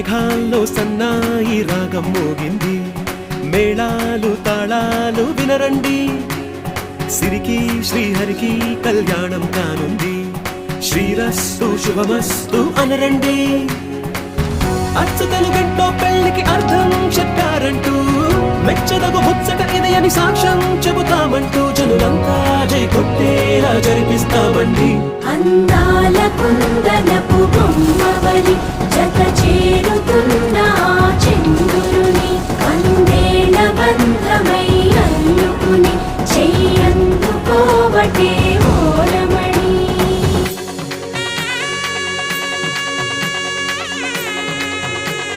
మేఘాల్లో సన్నాయి రాగం మోగింది, మేళాలు తాళాలు వినరండి, సిరికి శ్రీహరికి కళ్యాణం కానుంది, శ్రీరస్తు శుభమస్తు అనరండి. అచ్చతలు గంటో పెళ్లికి అర్థం చెప్పారంటూ, మెచ్చదగు ముచ్చట ఇది అని సాక్ష్యం చెబుతామంటూ, జనులంతా జై కొట్టేలా జరిపిస్తామండి. అందాల కుందనపు బొమ్మవలి